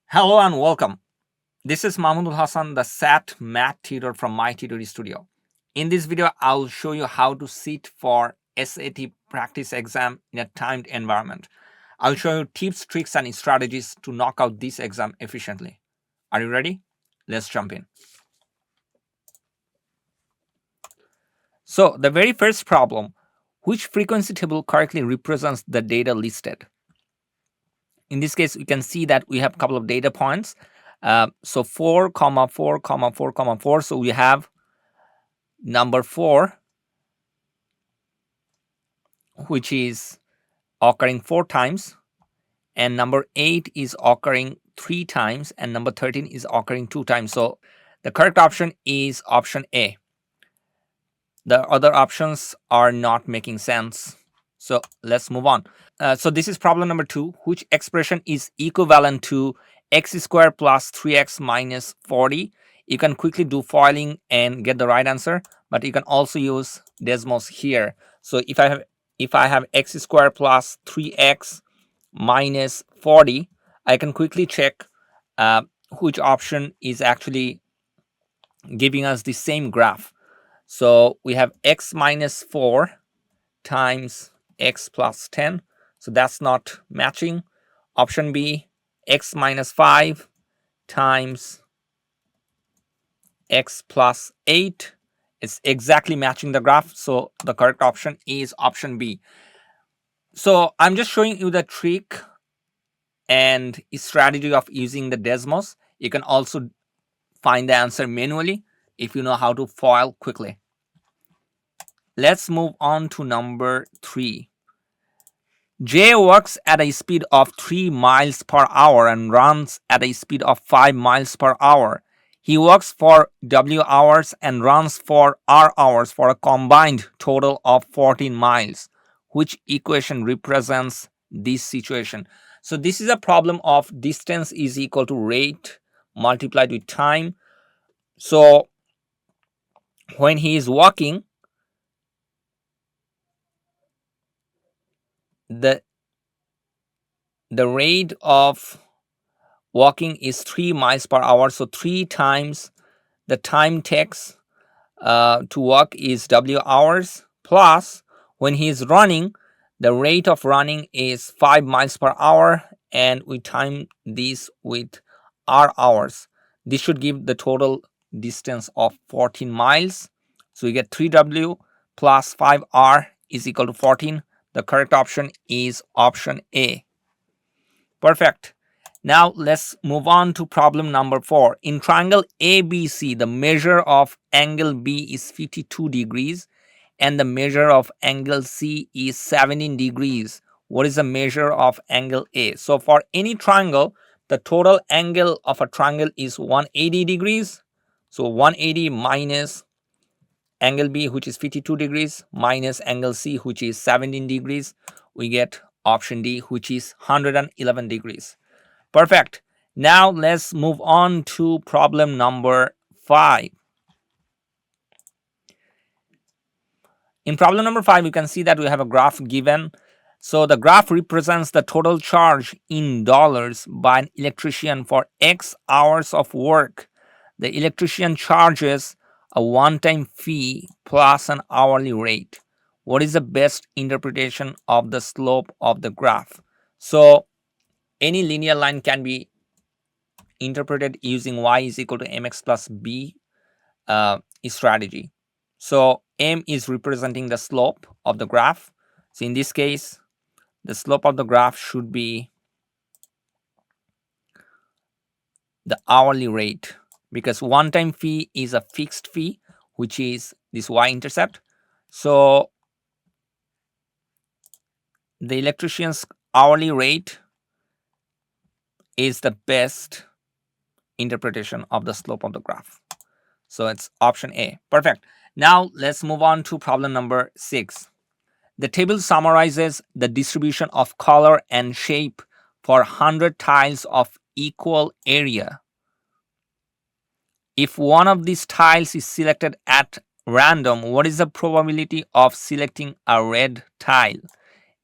Hello and welcome. This is Mahmudul Hassan, the SAT Math tutor from my tutoring studio. In this video, I'll show you how to sit for SAT practice exam in a timed environment. I'll show you tips, tricks, and strategies to knock out this exam efficiently. Are you ready? Let's jump in. So the very first problem, which frequency table correctly represents the data listed? In this case, we can see that we have a couple of data points. So 4, 4, 4, 4. So we have number 4, which is occurring 4 times, and number 8 is occurring 3 times, and number 13 is occurring 2 times. So the correct option is option A. The other options are not making sense. So let's move on. So this is problem number 2. Which expression is equivalent to x squared plus 3x minus 40? You can quickly do foiling and get the right answer, but you can also use Desmos here. So if I have x squared plus 3x minus 40, I can quickly check which option is actually giving us the same graph. So we have x minus 4 times x plus 10. So that's not matching. Option B, x minus 5 times x plus 8. It's exactly matching the graph. So the correct option is option B. So I'm just showing you the trick and strategy of using the Desmos. You can also find the answer manually if you know how to FOIL quickly. Let's move on to number 3. J works at a speed of 3 miles per hour and runs at a speed of 5 miles per hour. He works for W hours and runs for R hours for a combined total of 14 miles. Which equation represents this situation? So this is a problem of distance is equal to rate multiplied with time. So when he is walking, the rate of walking is 3 miles per hour. So 3 times the time takes to walk is W hours, plus when he is running, the rate of running is 5 miles per hour, and we time this with R hours. This should give the total distance of 14 miles. So we get 3W plus 5R is equal to 14. The correct option is option A. Perfect. Now let's move on to problem number 4. In triangle ABC, the measure of angle B is 52 degrees and the measure of angle C is 17 degrees. What is the measure of angle A? So for any triangle, the total angle of a triangle is 180 degrees. So 180 minus angle B, which is 52 degrees, minus angle C, which is 17 degrees. We get option D, which is 111 degrees. Perfect. Now let's move on to problem number 5. In problem number 5, you can see that we have a graph given. So the graph represents the total charge in dollars by an electrician for X hours of work. The electrician charges a one-time fee plus an hourly rate. What is the best interpretation of the slope of the graph? So any linear line can be interpreted using y is equal to mx plus b strategy. So m is representing the slope of the graph. So in this case, the slope of the graph should be the hourly rate, because one-time fee is a fixed fee, which is this y-intercept. So the electrician's hourly rate is the best interpretation of the slope of the graph. So it's option A. Perfect. Now let's move on to problem number 6. The table summarizes the distribution of color and shape for 100 tiles of equal area. If one of these tiles is selected at random, what is the probability of selecting a red tile?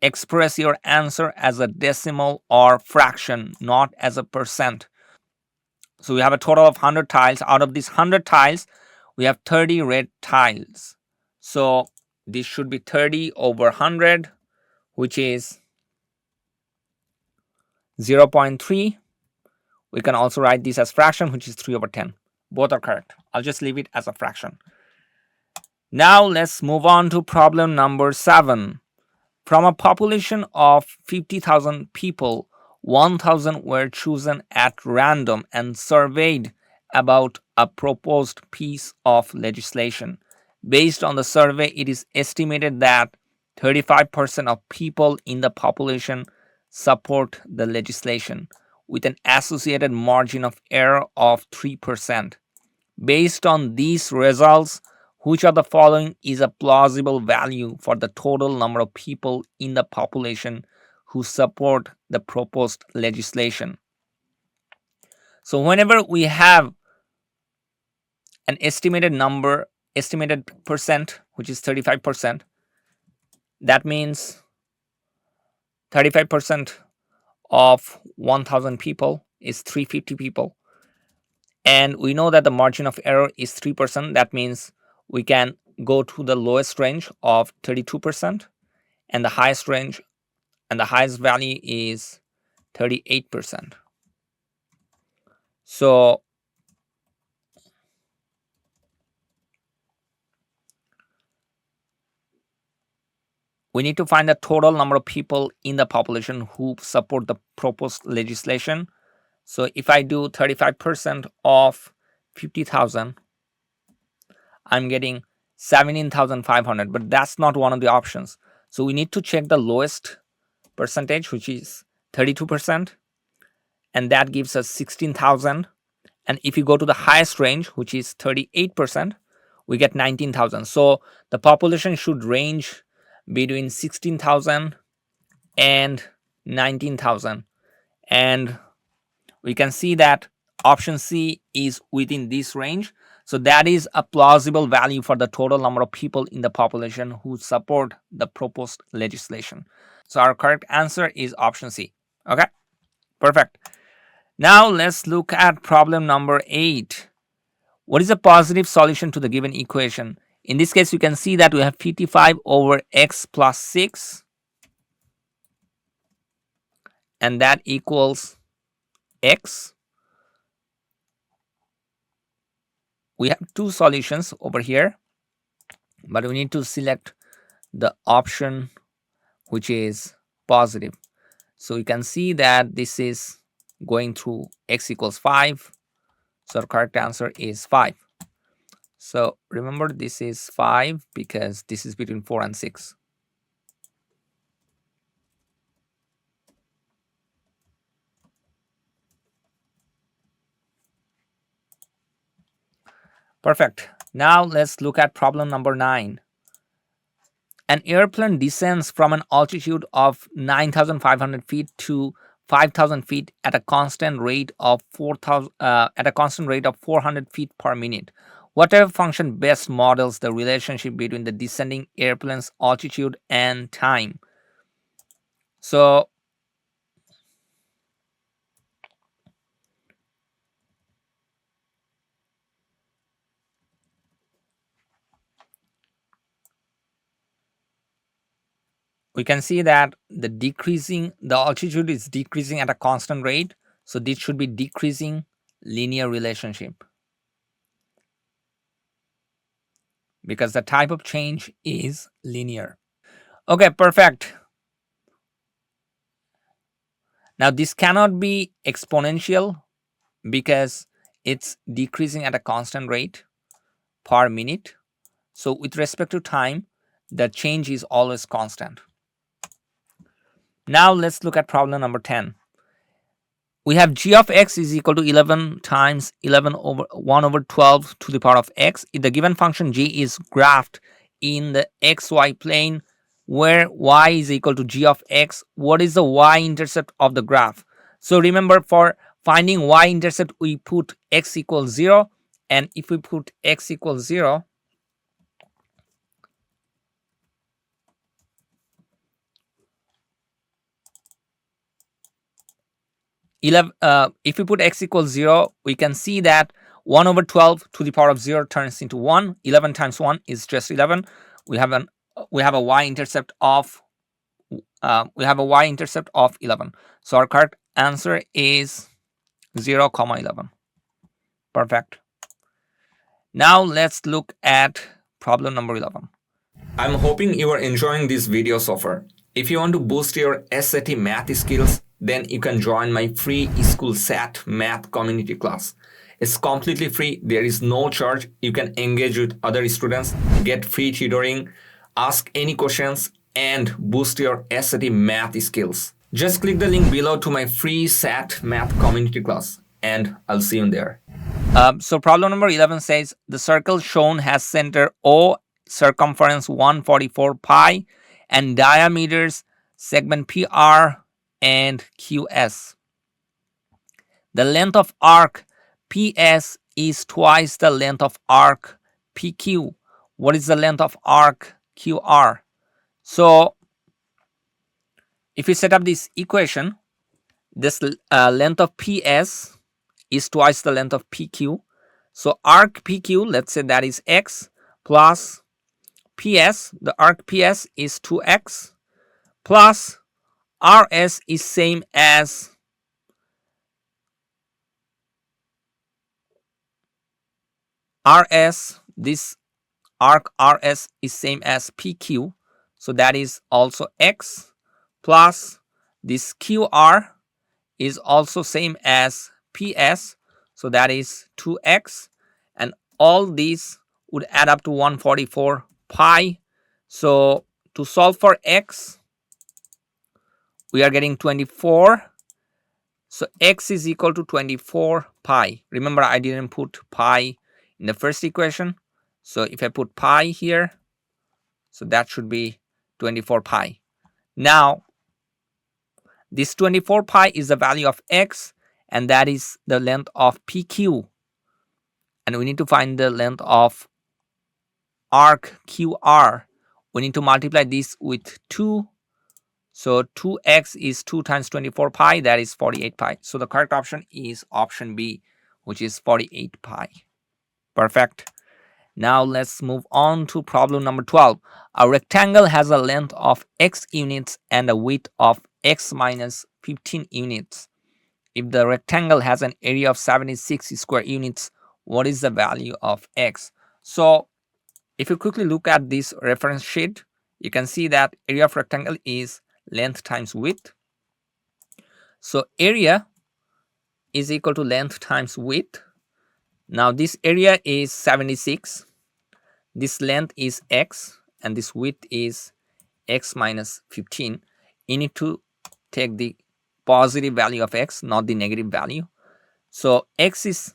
Express your answer as a decimal or fraction, not as a percent. So we have a total of 100 tiles. Out of these 100 tiles, we have 30 red tiles. So this should be 30 over 100, which is 0.3. We can also write this as fraction, which is 3 over 10. Both are correct. I'll just leave it as a fraction. Now let's move on to problem number 7. From a population of 50,000 people, 1,000 were chosen at random and surveyed about a proposed piece of legislation. Based on the survey, it is estimated that 35% of people in the population support the legislation, with an associated margin of error of 3%. Based on these results, which of the following is a plausible value for the total number of people in the population who support the proposed legislation? So whenever we have an estimated number, estimated percent, which is 35%, that means 35% of 1,000 people is 350 people. And we know that the margin of error is 3%. That means we can go to the lowest range of 32%, and the highest range and the highest value is 38%. So we need to find the total number of people in the population who support the proposed legislation. So if I do 35% of 50,000, I'm getting 17,500, but that's not one of the options. So we need to check the lowest percentage, which is 32%, and that gives us 16,000. And if you go to the highest range, which is 38%, we get 19,000. So the population should range between 16,000 and 19,000. And we can see that option C is within this range. So that is a plausible value for the total number of people in the population who support the proposed legislation. So our correct answer is option C. Okay, perfect. Now let's look at problem number 8. What is a positive solution to the given equation? In this case, you can see that we have 55 over x plus 6, and that equals x. We have two solutions over here, but we need to select the option which is positive. So you can see that this is going through x equals 5. So the correct answer is 5. So remember, this is 5 because this is between 4 and 6. Perfect. Now let's look at problem number 9. An airplane descends from an altitude of 9,500 feet to 5,000 feet at a constant rate of 400 feet per minute. Whatever function best models the relationship between the descending airplane's altitude and time. So we can see that the altitude is decreasing at a constant rate. So this should be decreasing linear relationship, because the type of change is linear. Okay, perfect. Now this cannot be exponential because it's decreasing at a constant rate per minute. So with respect to time, the change is always constant. Now let's look at problem number 10. We have g of x is equal to 11 times 11 over 1 over 12 to the power of x. If the given function g is graphed in the xy plane where y is equal to g of x, what is the y-intercept of the graph? So remember, for finding y-intercept, we put x equals 0, and if we put x equals 0, if we put x equals 0, we can see that 1 over 12 to the power of 0 turns into 1. 11 times 1 is just 11. We have a y-intercept of 11. So our correct answer is 0, 11. Perfect. Now let's look at problem number 11. I'm hoping you are enjoying this video so far. If you want to boost your SAT math skills, then you can join my free school SAT math community class. It's completely free. There is no charge. You can engage with other students, get free tutoring, ask any questions, and boost your SAT math skills. Just click the link below to my free SAT math community class, and I'll see you there. So problem number 11 says the circle shown has center O, circumference 144 pi, and diameters segment PR and QS. The length of arc PS is twice the length of arc PQ. What is the length of arc QR? So if we set up this equation, this length of PS is twice the length of PQ. So arc PQ, let's say that is x, plus PS, the arc PS is 2x, plus RS is same as RS, this arc RS is same as PQ, so that is also x, plus this QR is also same as PS, so that is 2x, and all these would add up to 144 pi. So to solve for x, we are getting 24. So x is equal to 24 pi. Remember, I didn't put pi in the first equation. So if I put pi here, so that should be 24 pi. Now, this 24 pi is the value of x, and that is the length of PQ. And we need to find the length of arc QR. We need to multiply this with 2. So 2x is 2 times 24 pi, that is 48 pi. So the correct option is option B, which is 48 pi. Perfect. Now let's move on to problem number 12. A rectangle has a length of x units and a width of x minus 15 units. If the rectangle has an area of 76 square units, what is the value of x? So if you quickly look at this reference sheet, you can see that area of rectangle is length times width. So area is equal to length times width. Now this area is 76. This length is x, and this width is x minus 15. You need to take the positive value of x, not the negative value. So x is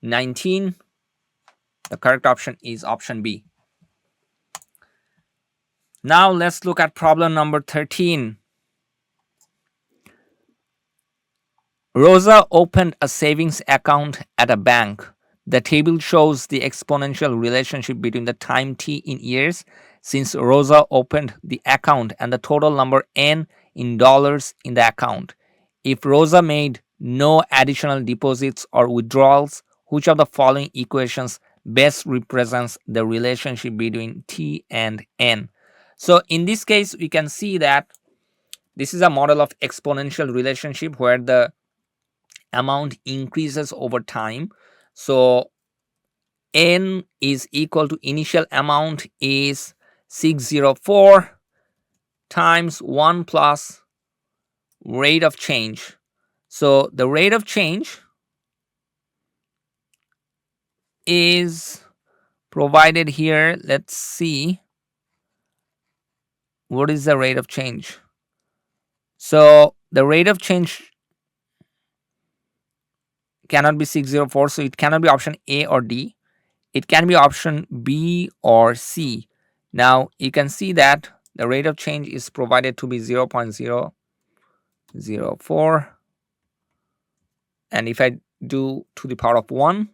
19. The correct option is option B. Now let's look at problem number 13. Rosa opened a savings account at a bank. The table shows the exponential relationship between the time t in years since Rosa opened the account and the total number n in dollars in the account. If Rosa made no additional deposits or withdrawals, which of the following equations best represents the relationship between t and n? So in this case, we can see that this is a model of exponential relationship where the amount increases over time. So n is equal to initial amount is 604 times 1 plus rate of change. So the rate of change is provided here. Let's see. What is the rate of change? So the rate of change cannot be 604, so it cannot be option A or D. It can be option B or C. Now you can see that the rate of change is provided to be 0.004, and if I do to the power of 1,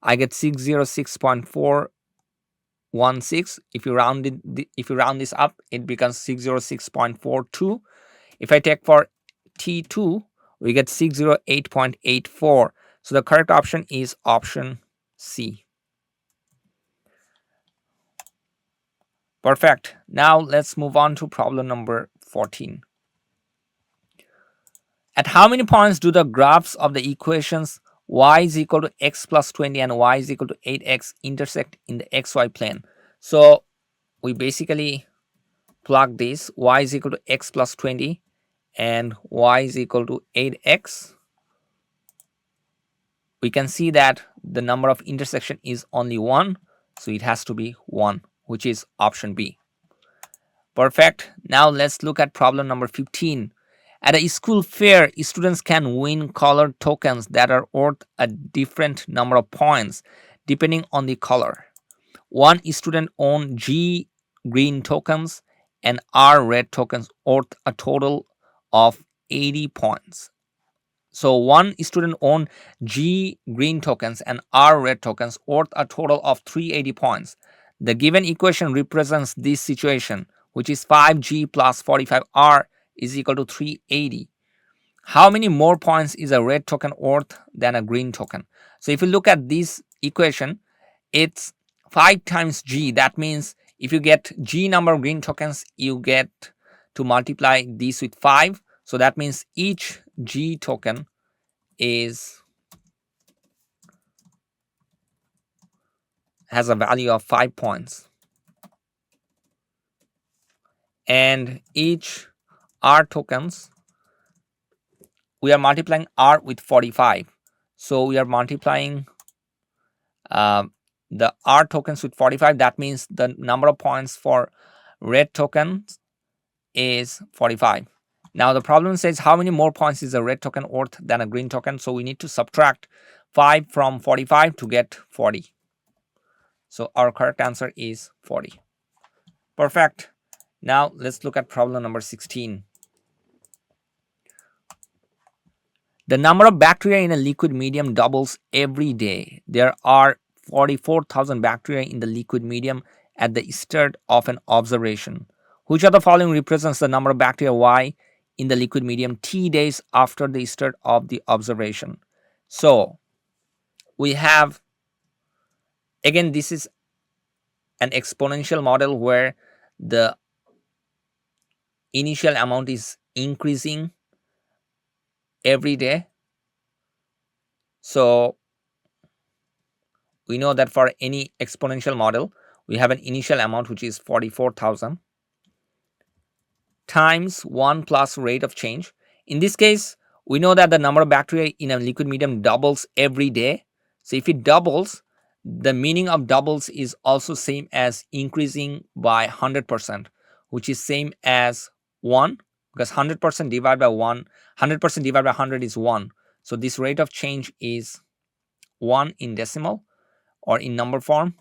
I get 606.416. If you round this up, it becomes 606.42. If I take for T2 We get 608.84. So the correct option is option C. Perfect. Now let's move on to problem number 14. At how many points do the graphs of the equations y is equal to x plus 20 and y is equal to 8x intersect in the xy plane? So we basically plug this y is equal to x plus 20 and y is equal to 8x. We can see that the number of intersection is only 1, so it has to be 1, which is option B. Perfect. Now let's look at problem number 15. At a school fair, students can win colored tokens that are worth a different number of points depending on the color. One student owned G green tokens and R red tokens worth a total of 80 points. So one student owned G green tokens and R red tokens worth a total of 380 points. The given equation represents this situation, which is 5G plus 45R is equal to 380. How many more points is a red token worth than a green token? So if you look at this equation, it's 5 times G. That means if you get G number of green tokens, you get to multiply this with 5. So that means each G token has a value of 5 points. And each R tokens, we are multiplying R with 45. So we are multiplying the R tokens with 45. That means the number of points for red tokens is 45. Now the problem says how many more points is a red token worth than a green token. So we need to subtract 5 from 45 to get 40. So our correct answer is 40. Perfect. Now let's look at problem number 16. The number of bacteria in a liquid medium doubles every day. There are 44,000 bacteria in the liquid medium at the start of an observation. Which of the following represents the number of bacteria Y in the liquid medium T days after the start of the observation? So we have, again, this is an exponential model where the initial amount is increasing every day. So we know that for any exponential model, we have an initial amount which is 44,000 times 1 plus rate of change. In this case, we know that the number of bacteria in a liquid medium doubles every day. So if it doubles, the meaning of doubles is also same as increasing by 100%, which is same as 1, because 100% divided by 1, 100% divided by 100 is 1. So this rate of change is 1 in decimal or in number form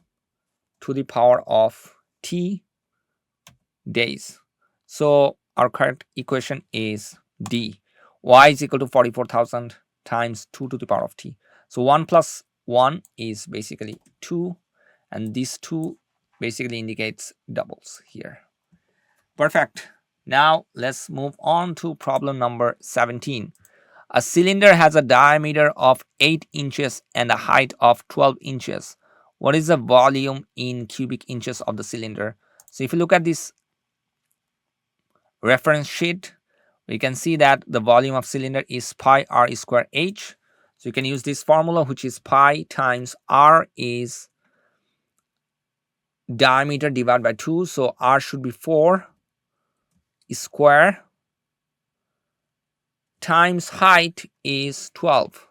to the power of t days. So our correct equation is D. Y is equal to 44,000 times 2 to the power of t. So 1 plus 1 is basically 2, and this 2 basically indicates doubles here. Perfect. Now let's move on to problem number 17. A cylinder has a diameter of 8 inches and a height of 12 inches. What is the volume in cubic inches of the cylinder? So if you look at this reference sheet, we can see that the volume of cylinder is pi r square h. So you can use this formula, which is pi times r is diameter divided by 2. So r should be 4 square times height is 12.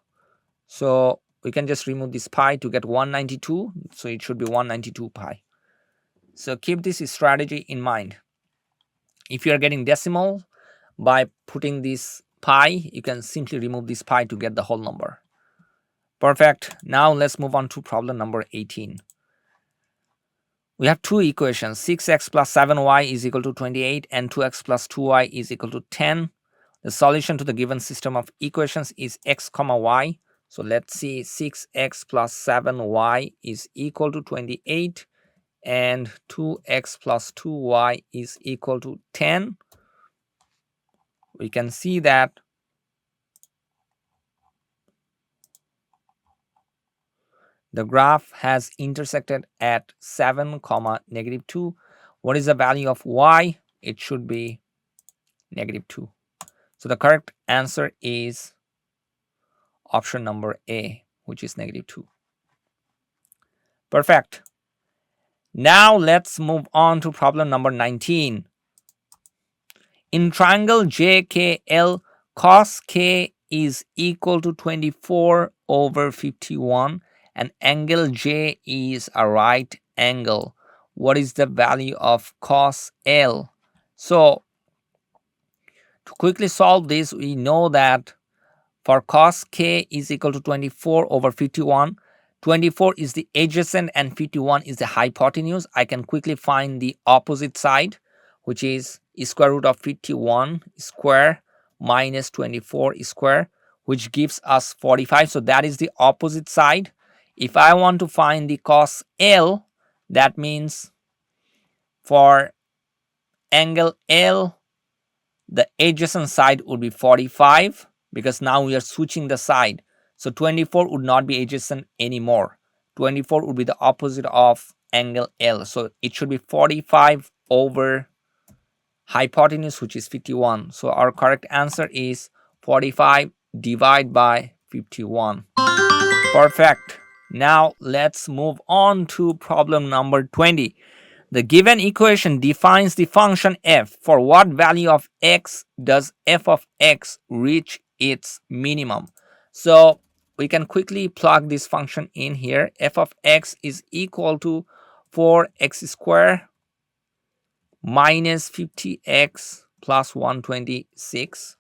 So we can just remove this pi to get 192. So it should be 192 pi. So keep this strategy in mind. If you are getting decimal, by putting this pi, you can simply remove this pi to get the whole number. Perfect. Now let's move on to problem number 18. We have two equations, 6x plus 7y is equal to 28 and 2x plus 2y is equal to 10. The solution to the given system of equations is x comma y. So let's see, 6x plus 7y is equal to 28 and 2x plus 2y is equal to 10. We can see that The graph has intersected at 7, comma, -2. What is the value of y? It should be -2. So the correct answer is option number A, which is -2. Perfect. Now let's move on to problem number 19. In triangle JKL, cos k is equal to 24/51 and angle J is a right angle. What is the value of cos L? So to quickly solve this, we know that for cos k is equal to 24/51, 24 is the adjacent and 51 is the hypotenuse. I can quickly find the opposite side, which is square root of 51 square minus 24 square, which gives us 45. So that is the opposite side. If I want to find the cos L, that means for angle L, the adjacent side would be 45 because now we are switching the side. So 24 would not be adjacent anymore. 24 would be the opposite of angle L. So it should be 45 over hypotenuse, which is 51. So our correct answer is 45 divided by 51. Perfect. Now let's move on to problem number 20. The given equation defines the function f. For what value of x does f of x reach its minimum? So we can quickly plug this function in here. F of x is equal to 4x squared minus 50x plus 126.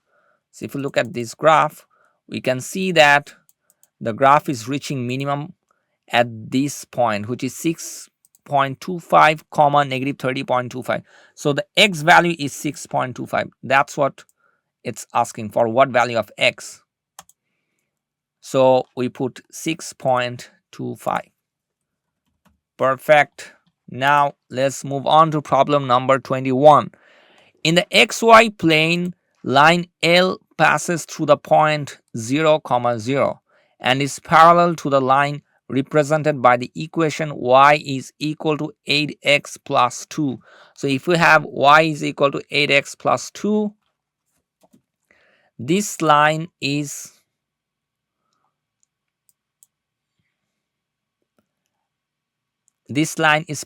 So if you look at this graph, we can see that the graph is reaching minimum at this point, which is 6.25 comma -30.25. So the x value is 6.25. That's what it's asking for. What value of x? So we put 6.25. Perfect. Now let's move on to problem number 21. In the xy plane, line L passes through the point 0, 0 and is parallel to the line represented by the equation y is equal to 8x plus 2. So if we have y is equal to 8x plus 2, this line is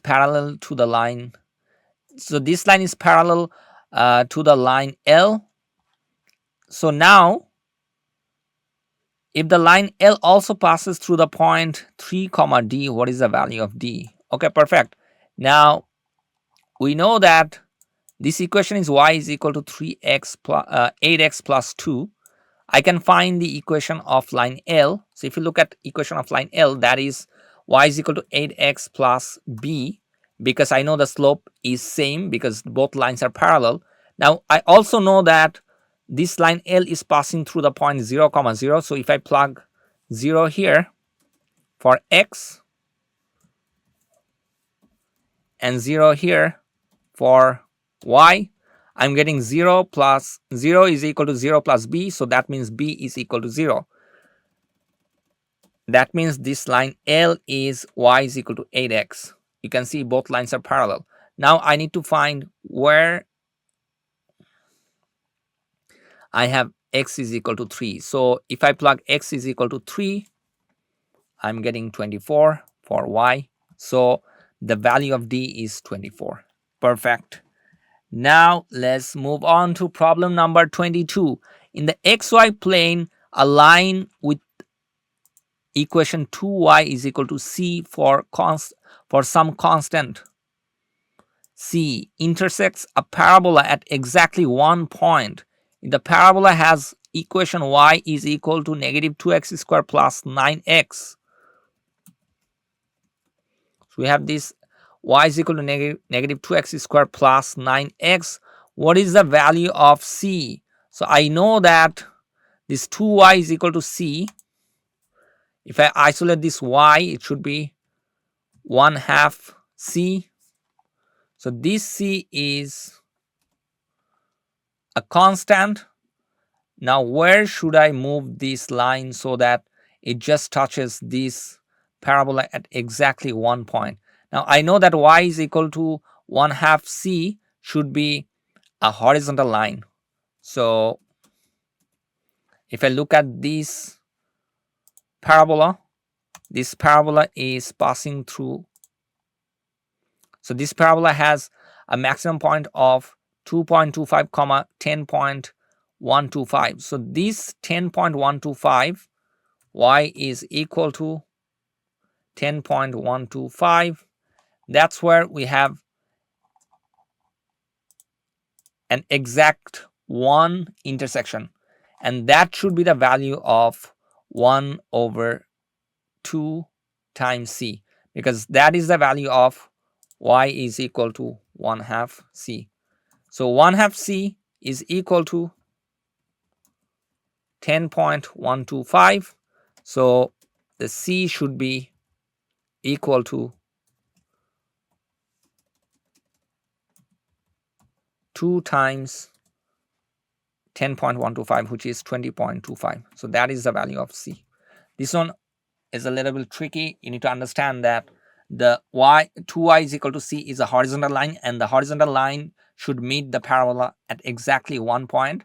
parallel to the line. So this line is parallel to the line L. So now if the line L also passes through the point 3, D, what is the value of D? Okay, perfect. Now we know that this equation is y is equal to 3x plus 8x plus 2. I can find the equation of line L. So if you look at equation of line L, that is y is equal to 8x plus b, because I know the slope is same because both lines are parallel. Now I also know that this line L is passing through the point 0, 0. So if I plug 0 here for x and 0 here for y, I'm getting 0 plus 0 is equal to 0 plus b. So that means b is equal to 0. That means this line L is y is equal to 8x. You can see both lines are parallel. Now I need to find where I have x is equal to 3. So if I plug x is equal to 3, I'm getting 24 for y. So the value of D is 24. Perfect. Now let's move on to problem number 22. In the xy plane, a line with equation 2y is equal to c for some constant c intersects a parabola at exactly one point. The parabola has equation y is equal to -2x squared plus 9x. So we have this y is equal to -2x squared plus 9x. What is the value of c? So I know that this 2y is equal to c. If I isolate this y, it should be 1/2 c. So this c is a constant. Now where should I move this line so that it just touches this parabola at exactly 1 point. Now I know that y is equal to 1/2 c should be a horizontal line. So if I look at this parabola is passing through. So this parabola has a maximum point of 2.25 comma 10.125. So this 10.125 y is equal to 10.125. That's where we have an exact 1 intersection, and that should be the value of 1 over 2 times c, because that is the value of y is equal to 1/2 c. So 1/2 c is equal to 10.125. So the c should be equal to 2 times 10.125, which is 20.25. So that is the value of c. This one is a little bit tricky. You need to understand that the 2y is equal to c is a horizontal line, and the horizontal line should meet the parabola at exactly 1 point,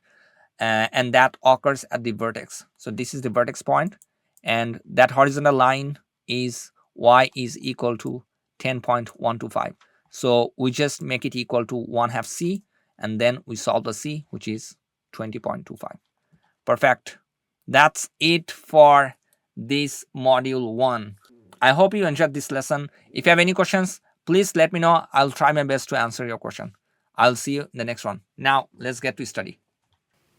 and that occurs at the vertex. So this is the vertex point, and that horizontal line is y is equal to 10.125. So we just make it equal to 1/2 c, and then we solve the c, which is 20.25. Perfect. That's it for this module 1. I hope you enjoyed this lesson. If you have any questions, please let me know. I'll try my best to answer your question. I'll see you in the next one. Now, let's get to study.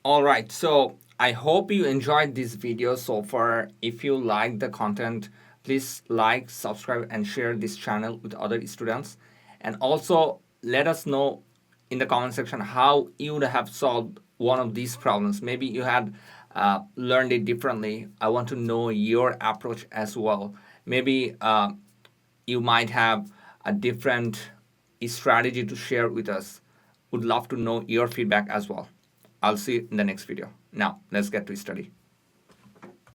All right, so I hope you enjoyed this video so far. If you like the content, please like, subscribe, and share this channel with other students. And also let us know in the comment section how you would have solved one of these problems. Maybe you had learned it differently. I want to know your approach as well. Maybe you might have a different strategy to share with us. Would love to know your feedback as well. I'll see you in the next video. Now, let's get to study.